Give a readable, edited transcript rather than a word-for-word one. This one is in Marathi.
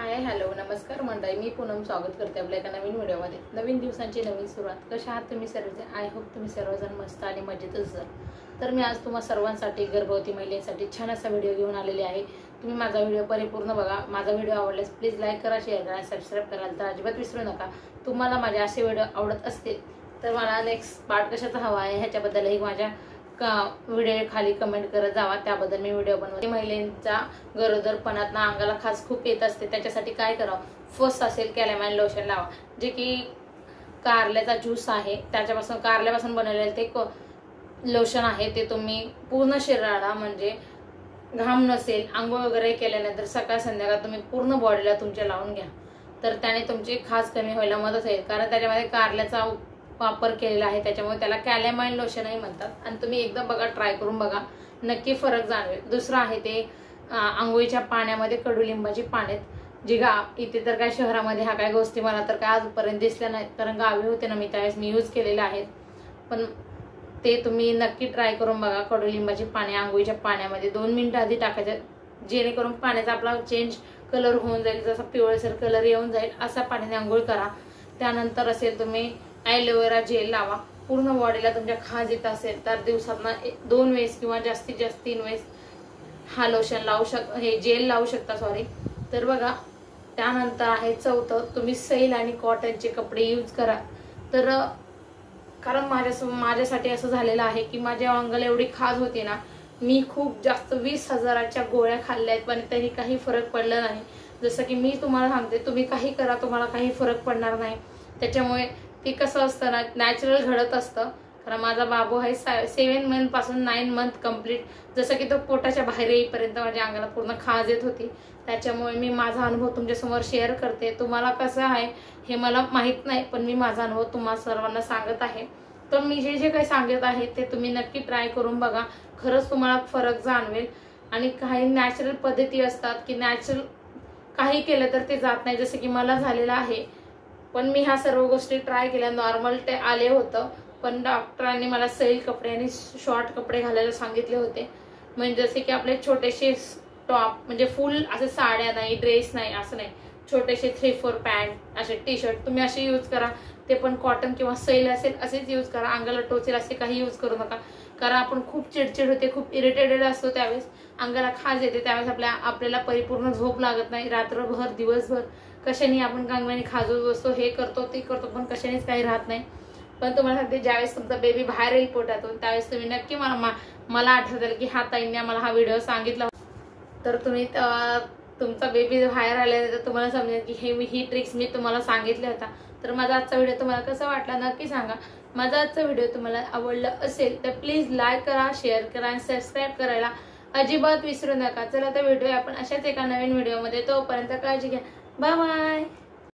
हाय हॅलो नमस्कार मंडळी, मी पूनम स्वागत करते आपल्या एका नवीन व्हिडिओमध्ये। नवीन दिवसांची नवीन सुरुवात। कशा आहात तुम्ही सर्वजण? आय होप तुम्ही सर्वजण मस्त आणि मजेतच असाल। तर मी आज तुम्हा सर्वांसाठी गर्भवती महिलांसाठी छान असा व्हिडिओ घेऊन आलेले आहे। तुम्ही माझा व्हिडिओ परिपूर्ण बघा। माझा व्हिडिओ आवडल्यास प्लीज लाईक करा, शेअर करा, सबस्क्राइब करायला तर अजिबात विसरू नका। तुम्हाला माझे असे व्हिडिओ आवडत असतील तर मला नेक्स्ट पार्ट कशाचा हवा आहे ह्याच्याबद्दलही माझ्या व्हिडिओ खाली कमेंट करत जावा, त्याबद्दल मी व्हिडिओ बनवते। महिलांचा गरोदरपणात ना अंगाला खास खूप येत असते, त्याच्यासाठी काय करावं? फर्स्ट असेल कॅलेमाइन लोशन लावा, जे की कारल्याचा ज्यूस आहे त्याच्यापासून कारल्यापासून बनवलेले ते लोशन आहे। ते तुम्ही पूर्ण शरीराला म्हणजे घाम नसेल आंघोळ वगैरे केल्यानंतर सकाळ संध्याकाळ तुम्ही पूर्ण बॉडीला तुमच्या लावून घ्या, तर त्याने तुमची खाज कमी व्हायला मदत होईल। कारण त्याच्यामध्ये कारल्याचा वापर केलेला आहे, त्याच्यामुळे त्याला कॅलेमाइन लोशनही म्हणतात। आणि तुम्ही एकदा बघा, ट्राय करून बघा, नक्की फरक जाणवेल। दुसरं आहे ते आंघोळीच्या पाण्यामध्ये कडुलिंबाची पाण्यात, जी इथे तर काय शहरामध्ये ह्या काय गोष्टी मला तर काय आजपर्यंत दिसल्या नाहीत, कारण गावी होते ना मी त्यावेळेस मी यूज केलेले आहेत। पण ते तुम्ही नक्की ट्राय करून बघा। कडुलिंबाची पाने आंघोळीच्या पाण्यामध्ये 2 मिनिटं आधी टाकायचं, जेणेकरून पाण्याचा आपला चेंज कलर होऊन जाईल, जसा पिवळसर कलर येऊन जाईल असा पाण्याने आंघोळ करा। त्यानंतर असेल तुम्ही ॲलोवेरा जेल लावा। पूर्ण बॉडीला तुमच्या खाज येत असेल तर दिवसातून 2 वेळेस किंवा जास्तीत जास्त 3 वेळेस हा लोशन लावू हे जेल लावू शकता सॉरी। तर बघा, त्यानंतर आहे चौथं, तुम्ही सैल आणि कॉटनचे कपडे यूज करा। तर कारण माझ्यासाठी असं झालेलं आहे की माझ्या अंगाला एवढी खाज होती ना, मी खूप जास्त 20,000च्या गोळ्या खाल्ल्या आहेत पण तरी काही फरक पडला नाही। जसं की मी तुम्हाला सांगते, तुम्ही काही करा तुम्हाला काही फरक पडणार नाही। त्याच्यामुळे ते कसं असतं ना, नॅचरल घडत असतं। कारण माझा बाबू आहे 7 मंथ पासून 9 मंथ कम्प्लीट, जसं की तो पोटाच्या बाहेर येईपर्यंत माझ्या अंगाला पूर्ण खाज येत होती। त्याच्यामुळे मी माझा अनुभव तुमच्यासमोर शेअर करते। तुम्हाला कसं आहे हे मला माहित नाही, पण मी माझा अनुभव तुम्हाला सर्वांना सांगत आहे। तर मी जे काही सांगत आहे ते तुम्ही नक्की ट्राय करून बघा, खरंच तुम्हाला फरक जाणवेल। आणि काही नॅचरल पद्धती असतात की नॅचरल काही केलं तर ते जात नाही, जसं की मला झालेलं आहे। पण मी ह्या सर्व गोष्टी ट्राय केल्या, नॉर्मल ते आले होतं, पण डॉक्टरांनी मला सैल कपडे आणि शॉर्ट कपडे घालायला सांगितले होते। म्हणजे जसे की आपले छोटेसे टॉप, म्हणजे फुल असे साड्या नाही, ड्रेस नाही, असं नाही, छोटेसे 3-4 पॅन्ट, असे टी शर्ट तुम्ही असे यूज करा। ते पण कॉटन किंवा सैल असेल असेच यूज करा, अंगाला टोचेल असे काही यूज करू नका। कारण आपण खूप चिडचिड होते, खूप इरिटेटेड असतो, त्यावेळेस अंगाला खाज येते, त्यावेळेस आपल्याला परिपूर्ण झोप लागत नाही, रात्रभर दिवसभर कशाने आपण गांगवानी खाजवत बसतो, हे करतो ते करतो, पण कशानेच काही राहत नाही। पण तुम्हाला सांगते, ज्यावेळेस तुमचा बेबी बाहेर येईल पोटातून त्यावेळेस तुम्ही नक्की मला आठवतं की हा ताईंनी मला हा व्हिडिओ सांगितला, तर तुम्ही तुमचा बेबी बाहेर आल्यानंतर तुम्हाला समजेल की ही ट्रिक्स मी तुम्हाला सांगितल्या होता। तर माझा आजचा व्हिडिओ तुम्हाला कसा वाटला नक्की सांगा। माझा आजचा व्हिडिओ तुम्हाला आवडला असेल तर प्लीज लाईक करा, शेअर करा आणि सबस्क्राईब करायला अजिबात विसरू नका। चला तर भेटूया आपण अशाच एका नवीन व्हिडिओमध्ये, तोपर्यंत काळजी घ्या, बाय बाय।